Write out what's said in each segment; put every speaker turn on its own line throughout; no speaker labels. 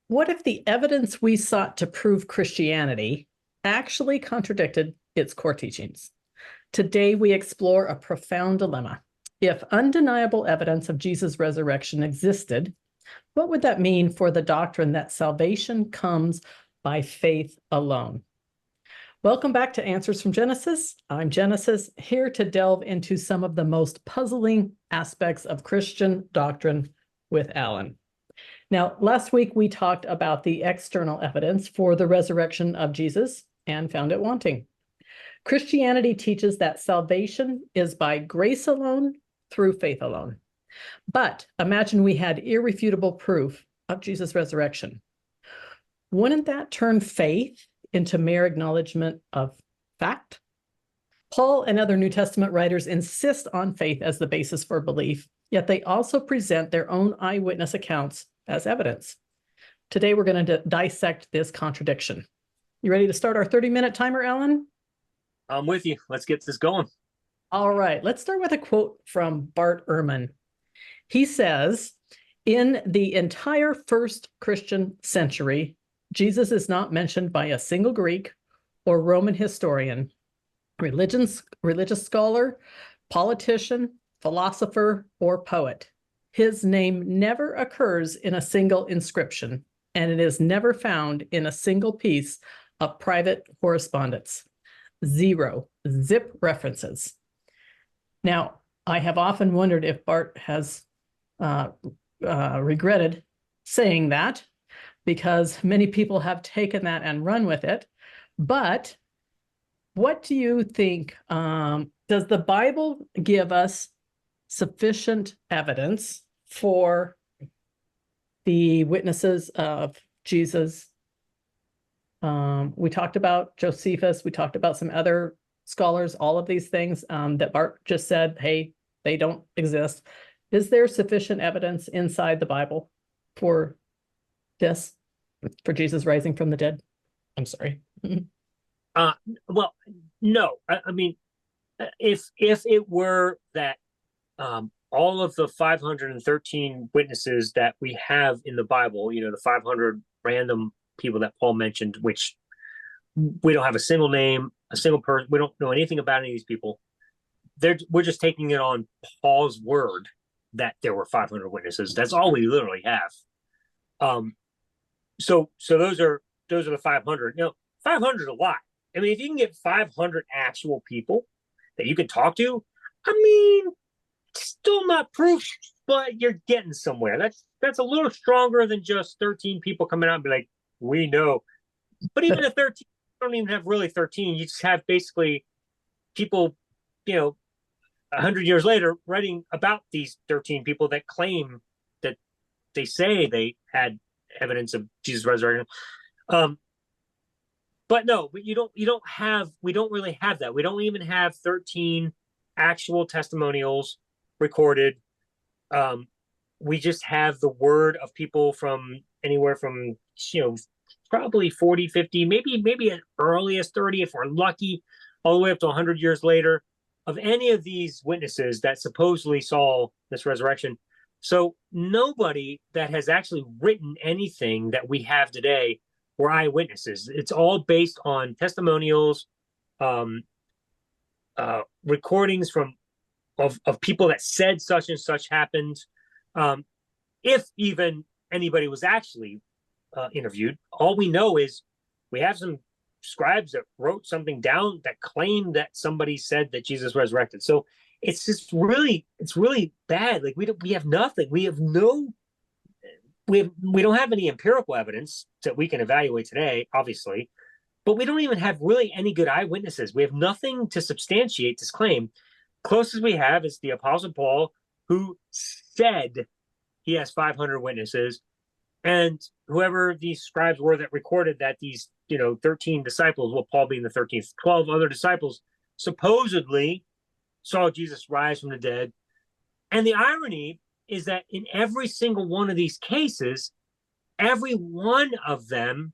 What if the evidence we sought to prove Christianity actually contradicted its core teachings? Today, we explore a profound dilemma. If undeniable evidence of Jesus' resurrection existed, what would that mean for the doctrine that salvation comes by faith alone? Welcome back to Answers from Genesis. I'm Genesis, here to delve into some of the most puzzling aspects of Christian doctrine with Alan. Now, last week we talked about the external evidence for the resurrection of Jesus and found it wanting. Christianity teaches that salvation is by grace alone, through faith alone. But imagine we had irrefutable proof of Jesus' resurrection. Wouldn't that turn faith into mere acknowledgement of fact? Paul and other New Testament writers insist on faith as the basis for belief, yet they also present their own eyewitness accounts as evidence. Today, we're going to dissect this contradiction. You ready to start our 30-minute timer, Alan?
I'm with you. Let's get this going.
All right, let's start with a quote from Bart Ehrman. He says, in the entire first Christian century, Jesus is not mentioned by a single Greek or Roman historian, religious scholar, politician, philosopher, or poet. His name never occurs in a single inscription, and it is never found in a single piece of private correspondence. Zero, zip references. Now, I have often wondered if Bart has regretted saying that, because many people have taken that and run with it. But what do you think? Does the Bible give us sufficient evidence for the witnesses of Jesus? We talked about Josephus. We talked about some other scholars, all of these things that Bart just said, hey, they don't exist. Is there sufficient evidence inside the Bible for this, for Jesus rising from the dead? I'm sorry.
Well, no. I mean, if it were that all of the 513 witnesses that we have in the Bible, the 500 random people that Paul mentioned, which we don't have a single name, a single person, we don't know anything about any of these people. We're just taking it on Paul's word that there were 500 witnesses. That's all we literally have. So those are the 500. 500 is a lot. I mean, if you can get 500 actual people that you can talk to, I mean, still not proof, but you're getting somewhere. That's a little stronger than just 13 people coming out and be like, we know. But even at 13, you don't even have really 13. You just have basically people, 100 years later writing about these 13 people that claim that they say they had evidence of Jesus' resurrection. But no, we don't really have that. We don't even have 13 actual testimonials recorded. We just have the word of people from anywhere from, probably 40, 50, maybe at earliest 30, if we're lucky, all the way up to 100 years later, of any of these witnesses that supposedly saw this resurrection. So nobody that has actually written anything that we have today were eyewitnesses. It's all based on testimonials, recordings of people that said such and such happened. If even anybody was actually interviewed, all we know is we have some scribes that wrote something down that claimed that somebody said that Jesus resurrected. So it's really bad. Like we have nothing. We don't have any empirical evidence that we can evaluate today, obviously, but we don't even have really any good eyewitnesses. We have nothing to substantiate this claim. Closest we have is the Apostle Paul, who said he has 500 witnesses, and whoever these scribes were that recorded that these 13 disciples, well, Paul being the 13th, 12 other disciples supposedly saw Jesus rise from the dead. And the irony is that in every single one of these cases, every one of them,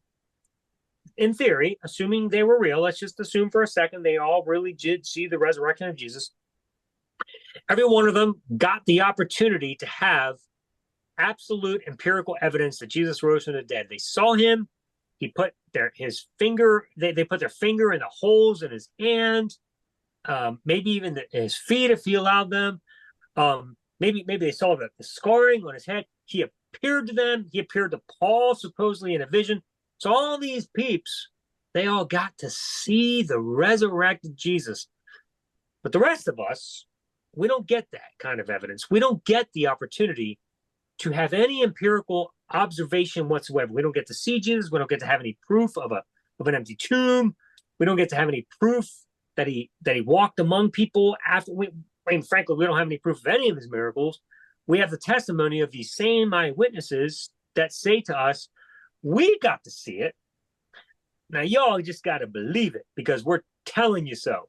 in theory, assuming they were real, let's just assume for a second they all really did see the resurrection of Jesus. Every one of them got the opportunity to have absolute empirical evidence that Jesus rose from the dead. They saw him. He put his finger. They put their finger in the holes in his hand. Maybe even his feet, if he allowed them. Maybe they saw the scarring on his head. He appeared to them. He appeared to Paul supposedly in a vision. So all these peeps, they all got to see the resurrected Jesus. But the rest of us, we don't get that kind of evidence. We don't get the opportunity to have any empirical observation whatsoever. We don't get to see Jesus. We don't get to have any proof of an empty tomb. We don't get to have any proof that he walked among people after. Frankly, we don't have any proof of any of his miracles. We have the testimony of these same eyewitnesses that say to us, we got to see it. Now, y'all just got to believe it because we're telling you so.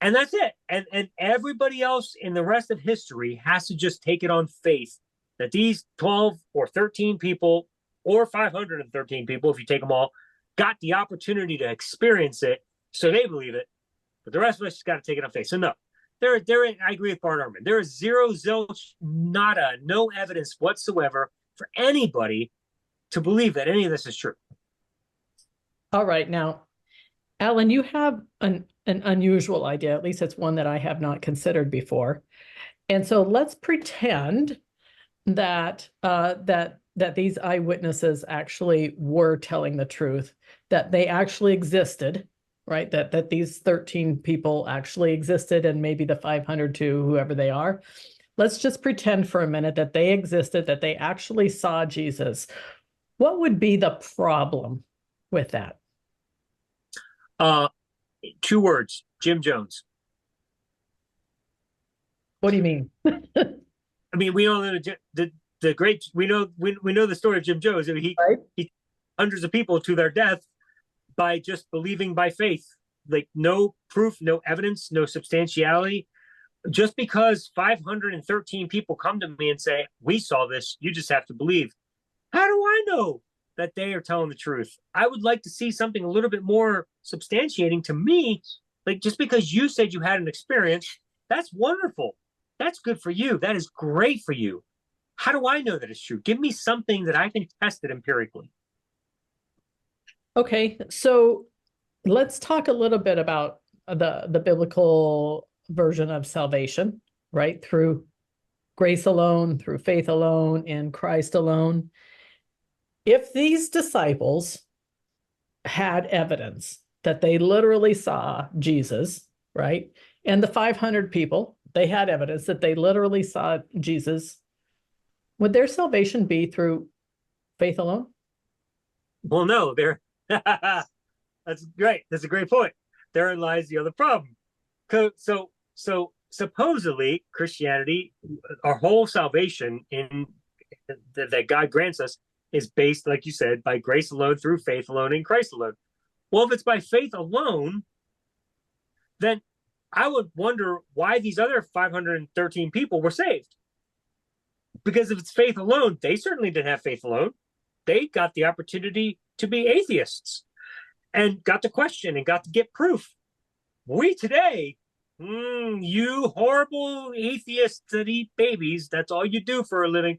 And that's it. And everybody else in the rest of history has to just take it on faith that these 12 or 13 people, or 513 people, if you take them all, got the opportunity to experience it, so they believe it. But the rest of us just got to take it on faith. So no, I agree with Bart Ehrman. There is zero, zilch, nada, no evidence whatsoever for anybody to believe that any of this is true.
All right. Now, Alan, you have an unusual idea. At least it's one that I have not considered before. And so let's pretend that that these eyewitnesses actually were telling the truth, that they actually existed, right? That these 13 people actually existed, and maybe the 500 too, whoever they are. Let's just pretend for a minute that they existed, that they actually saw Jesus. What would be the problem with that?
2 words: Jim Jones.
What do you mean?
I mean, we all know the great. We know the story of Jim Jones. I mean, he hundreds of people to their death by just believing by faith. Like, no proof, no evidence, no substantiality. Just because 513 people come to me and say, we saw this, you just have to believe. How do I know that they are telling the truth? I would like to see something a little bit more substantiating to me. Like, just because you said you had an experience, that's wonderful. That's good for you. That is great for you. How do I know that it's true? Give me something that I can test it empirically.
Okay, so let's talk a little bit about the biblical version of salvation, right? Through grace alone, through faith alone, in Christ alone. If these disciples had evidence that they literally saw Jesus, right? And the 500 people, they had evidence that they literally saw Jesus, would their salvation be through faith alone?
Well, no, that's great. That's a great point. Therein lies the other problem. So supposedly Christianity, our whole salvation that God grants us, is based, like you said, by grace alone, through faith alone, in Christ alone. Well, if it's by faith alone, then I would wonder why these other 513 people were saved. Because if it's faith alone, they certainly didn't have faith alone. They got the opportunity to be atheists and got to question and got to get proof. We today, you horrible atheists that eat babies, that's all you do for a living.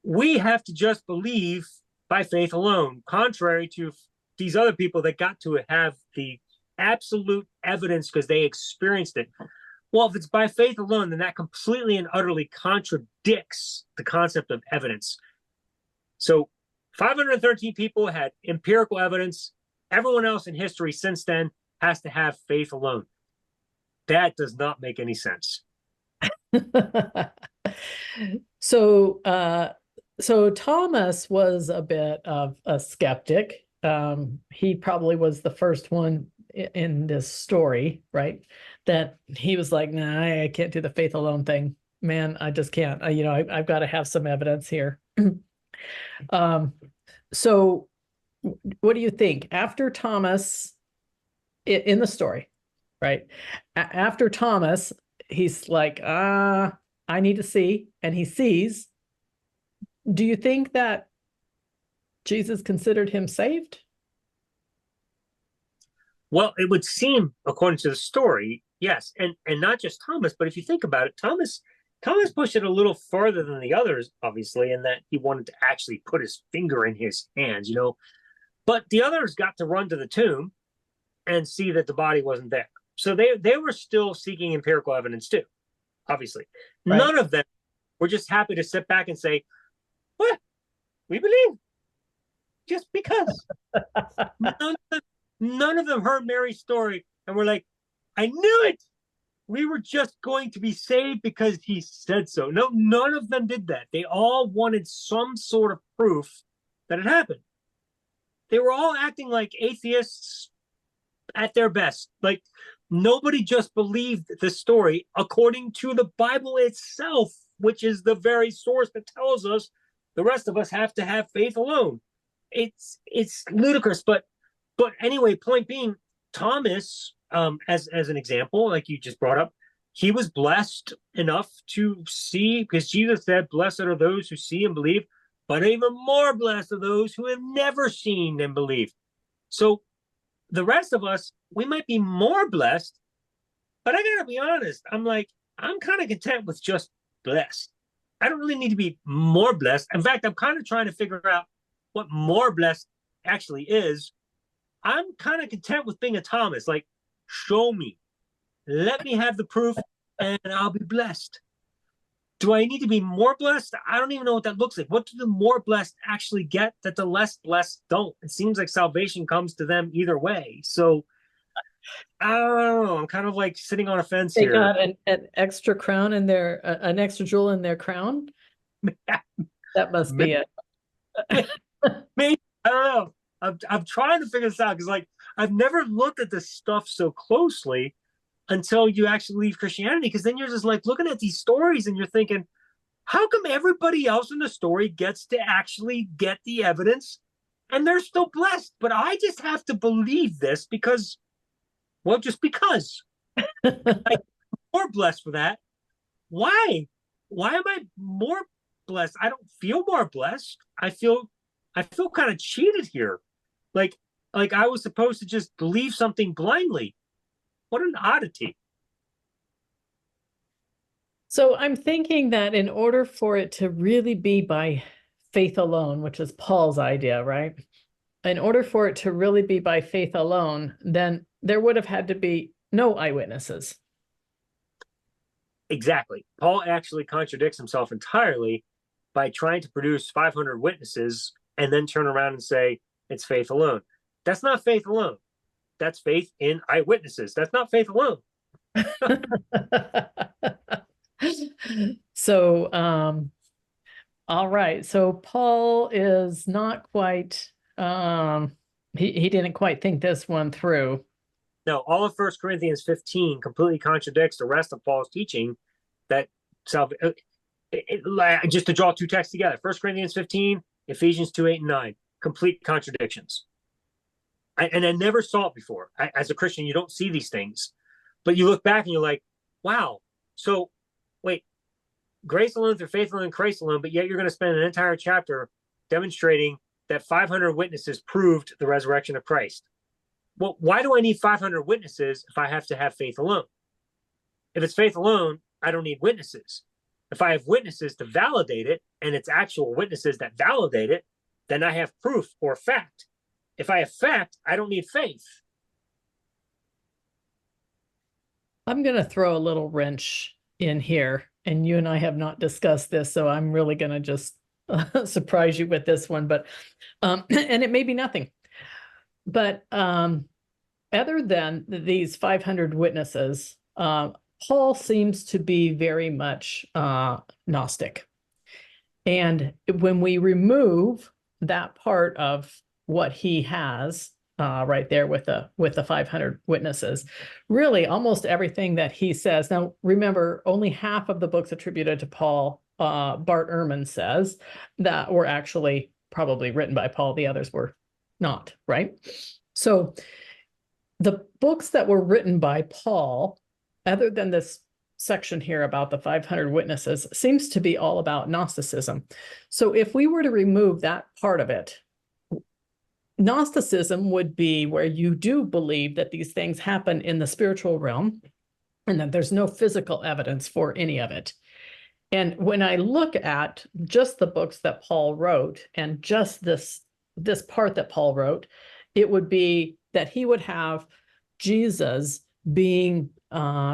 We have to just believe by faith alone, contrary to these other people that got to have the absolute evidence because they experienced it. Well, if it's by faith alone, then that completely and utterly contradicts the concept of evidence. So 513 people had empirical evidence. Everyone else in history since then has to have faith alone. That does not make any sense.
So Thomas was a bit of a skeptic. He probably was the first one in this story, right? That he was like, nah, I can't do the faith alone thing. Man, I just can't. I've got to have some evidence here. So what do you think? After Thomas, in the story, right? After Thomas, he's like, I need to see, and he sees. Do you think that Jesus considered him saved?
Well, it would seem, according to the story, yes. And not just Thomas, but if you think about it, Thomas Thomas pushed it a little further than the others, obviously, in that he wanted to actually put his finger in his hands, you know. But the others got to run to the tomb and see that the body wasn't there. So they were still seeking empirical evidence too, obviously.
Right.
None of them were just happy to sit back and say, "What? We believe just because." None of them heard Mary's story and were like, "I knew it. We were just going to be saved because he said so." No, none of them did that. They all wanted some sort of proof that it happened. They were all acting like atheists at their best. Like, nobody just believed the story according to the Bible itself, which is the very source that tells us the rest of us have to have faith alone. It's ludicrous. But anyway, point being, Thomas, as an example, like you just brought up, he was blessed enough to see, because Jesus said, "Blessed are those who see and believe, but even more blessed are those who have never seen and believed." So the rest of us, we might be more blessed, but I gotta be honest, I'm kind of content with just blessed. I don't really need to be more blessed. In fact, I'm kind of trying to figure out what more blessed actually is. I'm kind of content with being a Thomas. Like, show me, let me have the proof, and I'll be blessed. Do I need to be more blessed? I don't even know what that looks like. What do the more blessed actually get that the less blessed don't? It seems like salvation comes to them either way. So I don't know. I'm kind of like sitting on a fence
They
here.
got an extra crown in their, an extra jewel in their crown. That must be it.
Maybe, I don't know. I'm trying to figure this out because, like, I've never looked at this stuff so closely until you actually leave Christianity, because then you're just like looking at these stories and you're thinking, how come everybody else in the story gets to actually get the evidence and they're still blessed, but I just have to believe this because, well, just because. I'm more blessed for that. Why am I more blessed? I don't feel more blessed. I feel kind of cheated here. Like I was supposed to just believe something blindly. What an oddity.
So I'm thinking that in order for it to really be by faith alone, which is Paul's idea, right? In order for it to really be by faith alone, then there would have had to be no eyewitnesses.
Exactly. Paul actually contradicts himself entirely by trying to produce 500 witnesses and then turn around and say it's faith alone. That's not faith alone. That's faith in eyewitnesses. That's not faith alone.
So, all right. So Paul is not quite, he didn't quite think this one through.
No, all of 1 Corinthians 15 completely contradicts the rest of Paul's teaching that just to draw two texts together, 1 Corinthians 15, Ephesians 2, 8, and 9, complete contradictions. And I never saw it before. As a Christian, you don't see these things. But you look back and you're like, wow. So, wait, grace alone through faith alone, grace alone, but yet you're going to spend an entire chapter demonstrating that 500 witnesses proved the resurrection of Christ. Well, why do I need 500 witnesses if I have to have faith alone? If it's faith alone, I don't need witnesses. If I have witnesses to validate it, and it's actual witnesses that validate it, then I have proof or fact. If I have fact, I don't need faith.
I'm going to throw a little wrench in here, and you and I have not discussed this, so I'm really going to just surprise you with this one, but and it may be nothing. But other than these 500 witnesses, Paul seems to be very much Gnostic. And when we remove that part of what he has right there with the 500 witnesses, really almost everything that he says. Now, remember, only half of the books attributed to Paul, Bart Ehrman says, that were actually probably written by Paul. The others were not, right? So the books that were written by Paul, other than this section here about the 500 witnesses, seems to be all about Gnosticism. So if we were to remove that part of it, Gnosticism would be where you do believe that these things happen in the spiritual realm and that there's no physical evidence for any of it. And when I look at just the books that Paul wrote and just this part that Paul wrote, it would be that he would have Jesus being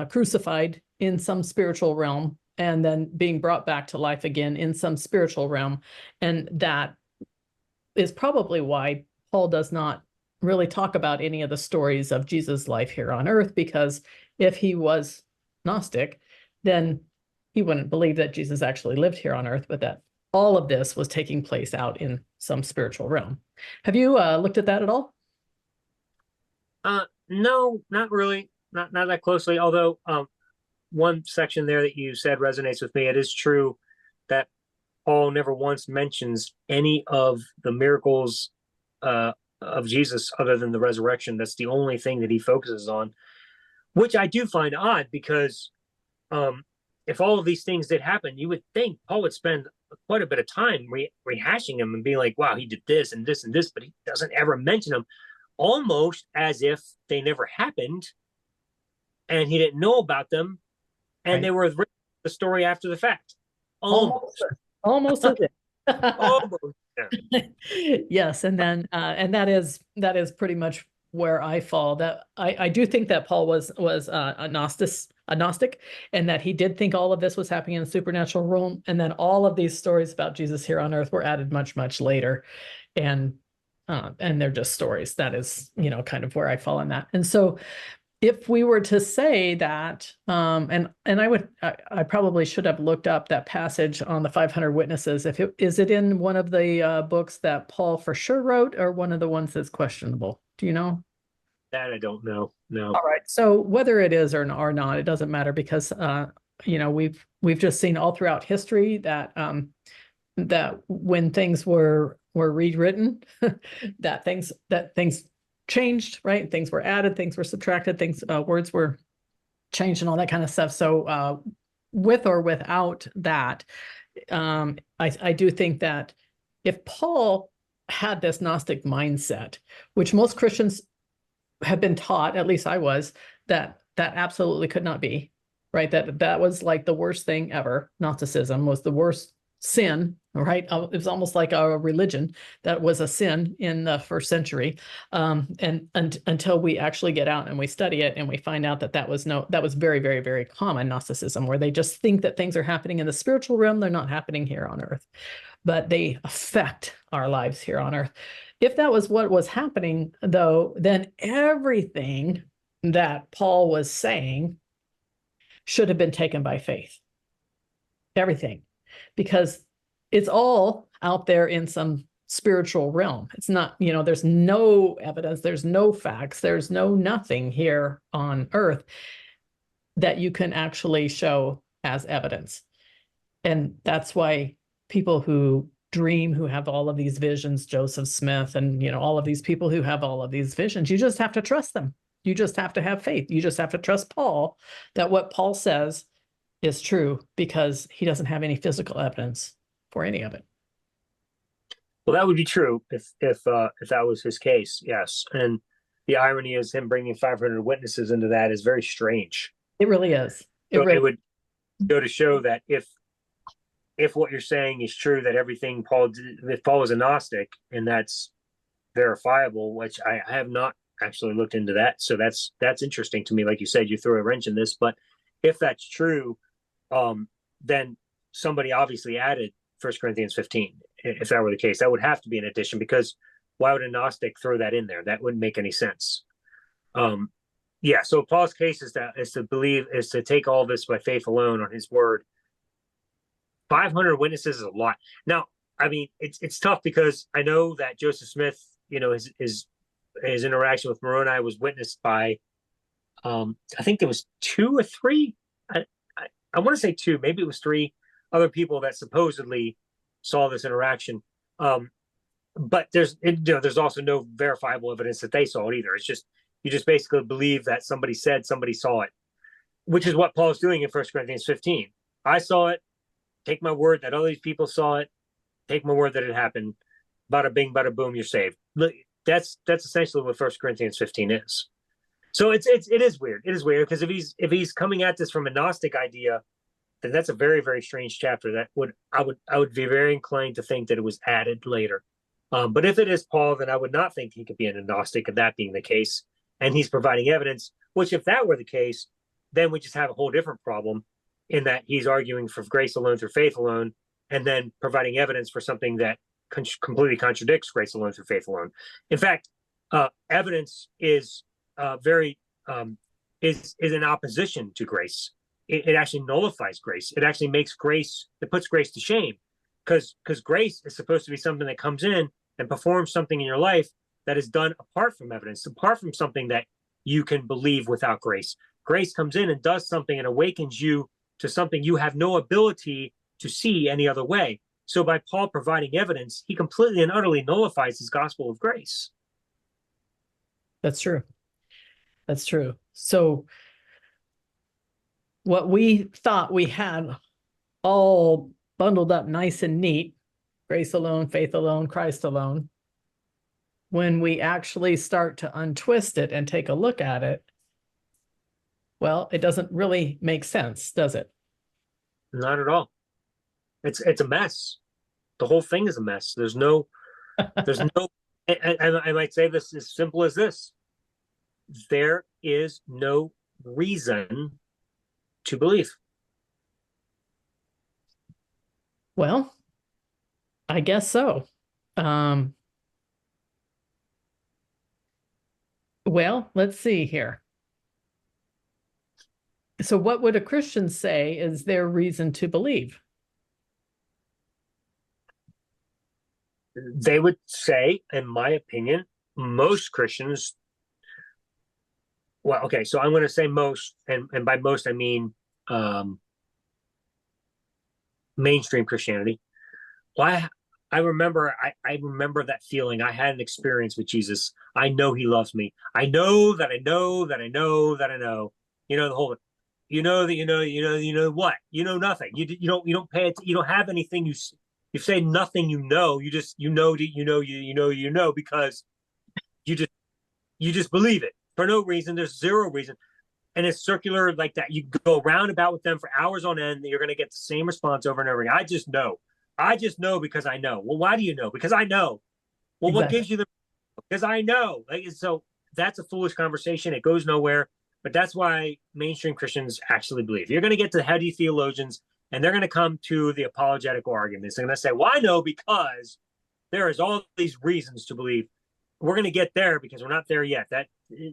crucified in some spiritual realm and then being brought back to life again in some spiritual realm. And that is probably why Paul does not really talk about any of the stories of Jesus' life here on earth, because if he was Gnostic, then he wouldn't believe that Jesus actually lived here on earth, but that all of this was taking place out in some spiritual realm. Have you looked at that at all?
No, not really, not that closely. Although one section there that you said resonates with me. It is true that Paul never once mentions any of the miracles of Jesus other than the resurrection. That's the only thing that he focuses on, which I do find odd because if all of these things did happen, you would think Paul would spend quite a bit of time rehashing them and being like, wow, he did this and this and this, but he doesn't ever mention them, almost as if they never happened and he didn't know about them and
Right.
they were written the story after the fact. Almost.
Almost as if.
Almost.
Yes, and then and that is pretty much where I fall. That I do think that Paul was a Gnostic, and that he did think all of this was happening in the supernatural realm, and then all of these stories about Jesus here on earth were added much later, and they're just stories. That is, kind of where I fall in that. And so if we were to say that, and I probably should have looked up that passage on the 500 witnesses. Is it in one of the books that Paul for sure wrote, or one of the ones that's questionable? Do you know?
That I don't know. No.
All right. So whether it is or not, it doesn't matter, because we've just seen all throughout history that that when things were rewritten, that things changed, right? Things were added, things were subtracted, words were changed and all that kind of stuff. So with or without that, I do think that if Paul had this Gnostic mindset, which most Christians have been taught, at least I was, that absolutely could not be, right? That was like the worst thing ever. Gnosticism was the worst sin, right? It was almost like a religion that was a sin in the first century. And until we actually get out and we study it and we find out that was very, very, very common Gnosticism, where they just think that things are happening in the spiritual realm. They're not happening here on earth, but they affect our lives here on earth. If that was what was happening, though, then everything that Paul was saying should have been taken by faith. Everything. Because it's all out there in some spiritual realm. It's not, there's no evidence, there's no facts, there's nothing here on earth that you can actually show as evidence. And that's why people who dream, who have all of these visions, Joseph Smith, and all of these people who have all of these visions, you just have to trust them. You just have to have faith. You just have to trust Paul, that what Paul says is true, because he doesn't have any physical evidence for any of it.
Well, that would be true if that was his case, yes. And the irony is him bringing 500 witnesses into that is very strange.
It really is.
It would go to show that if what you're saying is true, that everything Paul did, if Paul was a Gnostic, and that's verifiable, which I have not actually looked into that. So that's interesting to me. Like you said, you throw a wrench in this, but if that's true, then somebody obviously added 1 Corinthians 15. If that were the case, that would have to be an addition, because why would a Gnostic throw that in there? That wouldn't make any sense. Yeah. So Paul's case is to take all this by faith alone on his word. 500 witnesses is a lot. Now, I mean, it's tough, because I know that Joseph Smith, his interaction with Moroni was witnessed by, I think there was 2 or 3. I want to say 2, maybe it was 3 other people that supposedly saw this interaction. But there's also no verifiable evidence that they saw it either. It's just, you just basically believe that somebody said somebody saw it, which is what Paul's doing in 1 Corinthians 15. I saw it. Take my word that all these people saw it. Take my word that it happened. Bada bing, bada boom, you're saved. That's essentially what 1 Corinthians 15 is. So it is weird. It is weird, because if he's coming at this from a Gnostic idea, then that's a very, very strange chapter. I would be very inclined to think that it was added later. But if it is Paul, then I would not think he could be an agnostic of that being the case. And he's providing evidence, which if that were the case, then we just have a whole different problem in that he's arguing for grace alone through faith alone, and then providing evidence for something that completely contradicts grace alone through faith alone. In fact, evidence is is in opposition to grace. It actually nullifies grace. It actually makes grace. It puts grace to shame, because grace is supposed to be something that comes in and performs something in your life that is done apart from evidence, apart from something that you can believe without grace. Grace comes in and does something and awakens you to something you have no ability to see any other way. So by Paul providing evidence, he completely and utterly nullifies his gospel of grace.
That's true. That's true. So what we thought we had all bundled up nice and neat, grace alone, faith alone, Christ alone, when we actually start to untwist it and take a look at it, well, it doesn't really make sense, does it?
Not at all. It's a mess. The whole thing is a mess. There's no, and I might say this as simple as this. There is no reason to believe.
Well, I guess so. Well, let's see here. So what would a Christian say is their reason to believe?
They would say, in my opinion, most Christians, well, okay, so I'm going to say most, and by most I mean mainstream Christianity. Well, I remember that feeling. I had an experience with Jesus. I know he loves me. I know that I know that I know that I know. You know the whole. You know that you know what? You know nothing. You don't pay it. You don't have anything. You say nothing. You know. You just you know because you just believe it for no reason. There's zero reason. And it's circular like that. You go roundabout with them for hours on end, and you're going to get the same response over and over again. I just know. I just know because I know. Well, why do you know? Because I know. Well, exactly. What gives you the? Because I know. So that's a foolish conversation. It goes nowhere. But that's why mainstream Christians actually believe. You're going to get to heady theologians, and they're going to come to the apologetical arguments. They're going to say, well, I know because there is all these reasons to believe. We're going to get there because we're not there yet.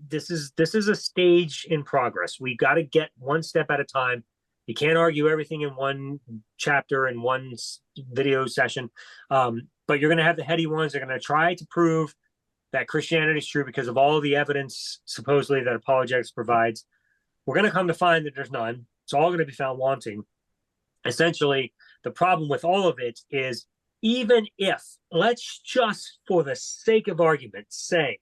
This is a stage in progress. We got to get one step at a time. You can't argue everything in one chapter in one video session. But you're going to have the heady ones. They're going to try to prove that Christianity is true because of all the evidence supposedly that apologetics provides. We're going to come to find that there's none. It's all going to be found wanting. Essentially, the problem with all of it is, even if, let's just for the sake of argument say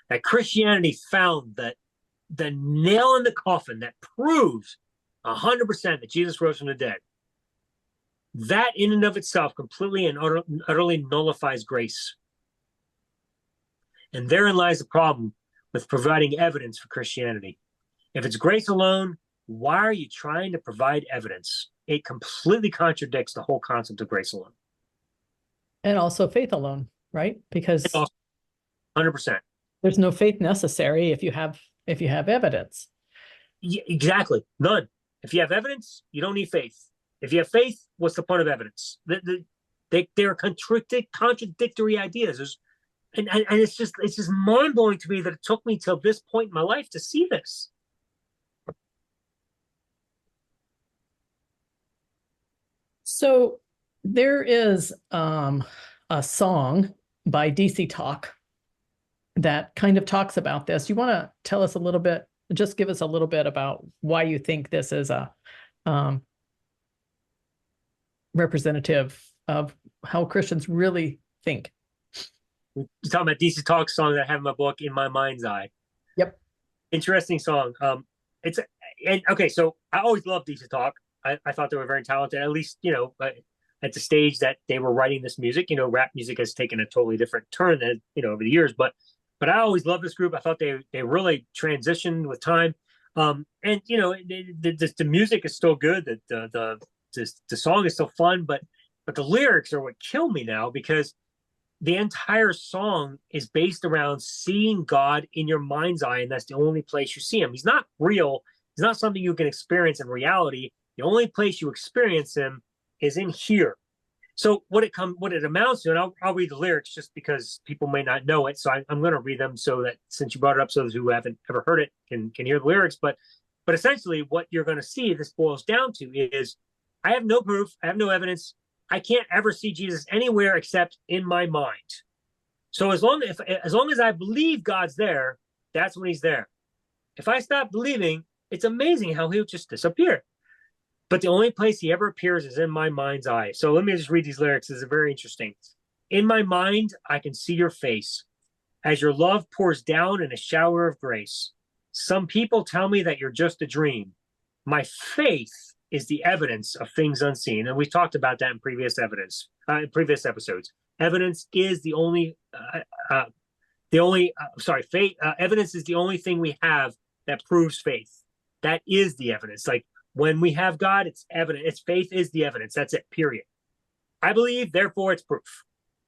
that Christianity found that the nail in the coffin that proves 100% that Jesus rose from the dead, that in and of itself completely and utterly nullifies grace. And therein lies the problem with providing evidence for Christianity. If it's grace alone, why are you trying to provide evidence? It completely contradicts the whole concept of grace alone.
And also faith alone, right? Because
100%.
There's no faith necessary if you have evidence.
Yeah, exactly. None. If you have evidence, you don't need faith. If you have faith, what's the point of evidence? They're contradictory ideas. And it's just mind-blowing to me that it took me till this point in my life to see this.
So there is a song by DC Talk that kind of talks about this. You want to tell us a little bit, just give us a little bit about why you think this is a representative of how Christians really think.
You're talking about DC Talk song that I have in my book, In My Mind's Eye.
Yep.
Interesting song. Okay, so I always loved DC Talk. I thought they were very talented, at least, at the stage that they were writing this music. Rap music has taken a totally different turn over the years, but I always loved this group. I thought they really transitioned with time. And you know, the music is still good. The song is still fun, but the lyrics are what kill me now, because the entire song is based around seeing God in your mind's eye, and that's the only place you see him. He's not real. He's not something you can experience in reality. The only place you experience him is in here. So what it amounts to, and I'll read the lyrics just because people may not know it. So I'm going to read them so that, since you brought it up, so those who haven't ever heard it can hear the lyrics. But essentially, what you're going to see, this boils down to, is I have no proof, I have no evidence, I can't ever see Jesus anywhere except in my mind. So as long as I believe God's there, that's when he's there. If I stop believing, it's amazing how he'll just disappear. But the only place he ever appears is in my mind's eye. So let me just read these lyrics. This is very interesting. In my mind, I can see your face as your love pours down in a shower of grace. Some people tell me that you're just a dream. My faith is the evidence of things unseen. And we've talked about that in previous episodes. Evidence is the only, faith. Evidence is the only thing we have that proves faith. That is the evidence. Like, when we have God, it's evident. Its faith is the evidence. That's it, period. I believe, therefore it's proof.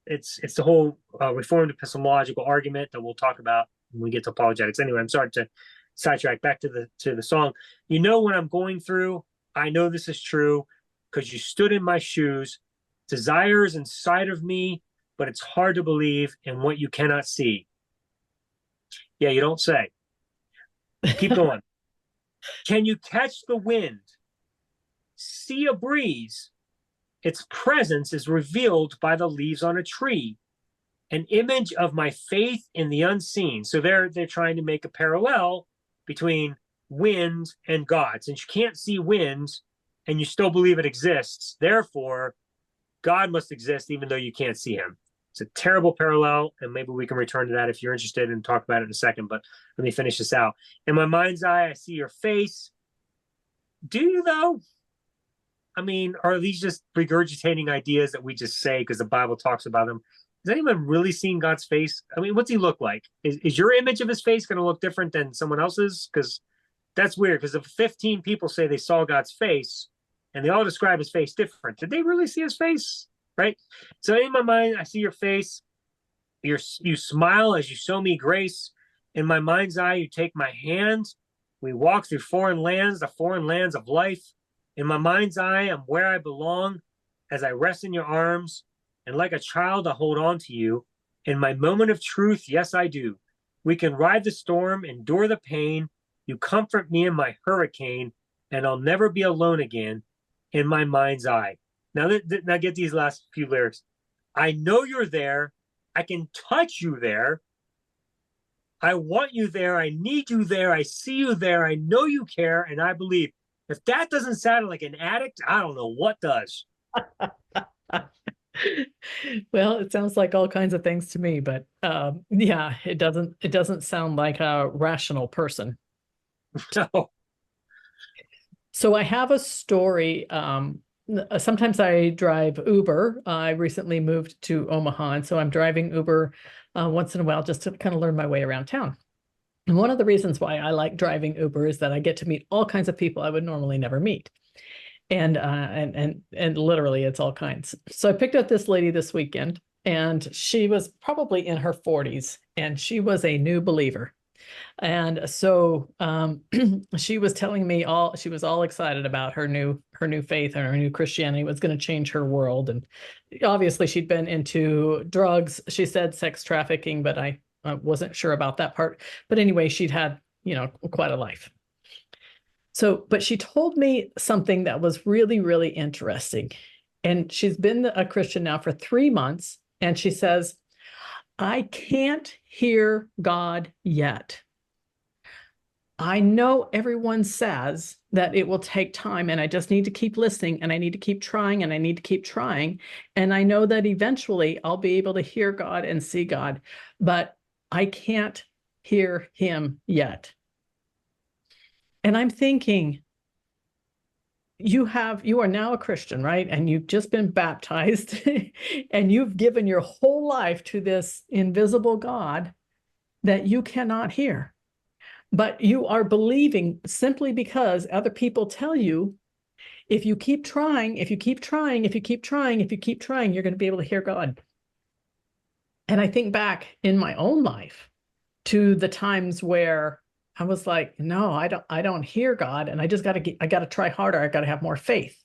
It's the whole Reformed epistemological argument that we'll talk about when we get to apologetics. Anyway, I'm sorry to sidetrack back to the song. You know what I'm going through? I know this is true because you stood in my shoes. Desires inside of me, but it's hard to believe in what you cannot see. Yeah, you don't say. Keep going. Can you catch the wind? See a breeze? Its presence is revealed by the leaves on a tree, an image of my faith in the unseen. So they're trying to make a parallel between wind and God. Since you can't see wind and you still believe it exists, therefore God must exist even though you can't see him. It's a terrible parallel, and maybe we can return to that if you're interested and talk about it in a second, but let me finish this out. In my mind's eye, I see your face. Do you, though? I mean, are these just regurgitating ideas that we just say because the Bible talks about them? Has anyone really seen God's face? I mean, what's he look like? Is your image of his face going to look different than someone else's? Because that's weird, because if 15 people say they saw God's face and they all describe his face different, did they really see his face? Right? So in my mind, I see your face. You smile as you show me grace. In my mind's eye, you take my hand. We walk through foreign lands, the foreign lands of life. In my mind's eye, I'm where I belong as I rest in your arms. And like a child, I hold on to you. In my moment of truth, yes, I do. We can ride the storm, endure the pain. You comfort me in my hurricane, and I'll never be alone again in my mind's eye. Now get these last few lyrics. I know you're there. I can touch you there. I want you there. I need you there. I see you there. I know you care, and I believe. If that doesn't sound like an addict, I don't know what does.
Well, it sounds like all kinds of things to me, but yeah, it doesn't sound like a rational person.
No.
So I have a story. Sometimes I drive Uber. I recently moved to Omaha, and so I'm driving Uber once in a while just to kind of learn my way around town. And one of the reasons why I like driving Uber is that I get to meet all kinds of people I would normally never meet. And literally it's all kinds. So I picked up this lady this weekend, and she was probably in her 40s, and she was a new believer. And so she was telling me she was all excited about her new faith and her new Christianity was going to change her world. And obviously she'd been into drugs. She said sex trafficking, but I wasn't sure about that part. But anyway, she'd had, quite a life. So, but she told me something that was really, really interesting. And she's been a Christian now for 3 months. And she says, I can't hear God yet. I know everyone says that it will take time, and I just need to keep listening, and I need to keep trying, and I need to keep trying. And I know that eventually I'll be able to hear God and see God, but I can't hear him yet. And I'm thinking, you are now a Christian, right? And you've just been baptized and you've given your whole life to this invisible God that you cannot hear. But you are believing simply because other people tell you, if you keep trying, if you keep trying, if you keep trying, if you keep trying, you're going to be able to hear God. And I think back in my own life to the times where I was like, no, I don't hear God, and I got to try harder. I got to have more faith.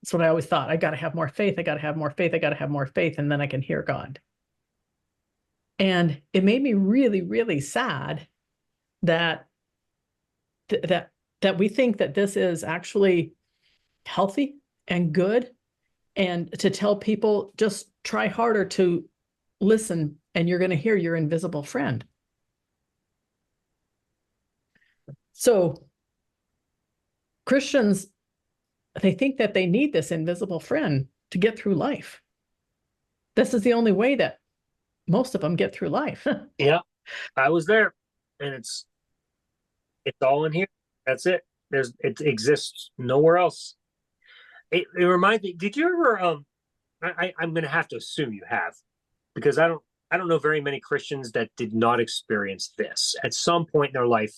That's what I always thought. I got to have more faith. I got to have more faith. I got to have more faith, and then I can hear God. And it made me really, really sad that that we think that this is actually healthy and good, and to tell people just try harder to listen, and you're going to hear your invisible friend. So Christians, they think that they need this invisible friend to get through life. This is the only way that most of them get through life.
Yeah, I was there, and it's all in here. That's it. It exists nowhere else. It reminds me. Did you ever? I'm going to have to assume you have, because I don't know very many Christians that did not experience this at some point in their life,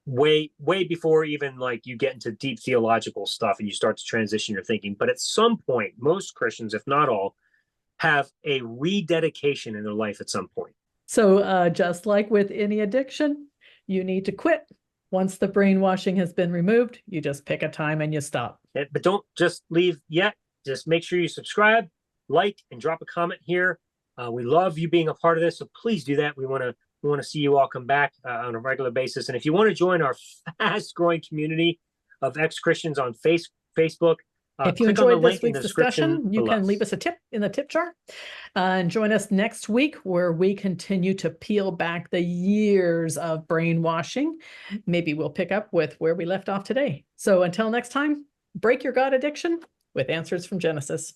way before even like you get into deep theological stuff and you start to transition your thinking. But at some point, most Christians, if not all, have a rededication in their life at some point.
So just like with any addiction, you need to quit. Once the brainwashing has been removed, you just pick a time and you stop.
But don't just leave yet. Just make sure you subscribe, like, and drop a comment here. We love you being a part of this, so please do that. We want to see you all come back on a regular basis. And if you want to join our fast-growing community of ex-Christians on Facebook,
if you enjoyed this week's discussion, you can leave us a tip in the tip jar. And join us next week, where we continue to peel back the years of brainwashing. Maybe we'll pick up with where we left off today. So until next time, break your God addiction with answers from Genesis.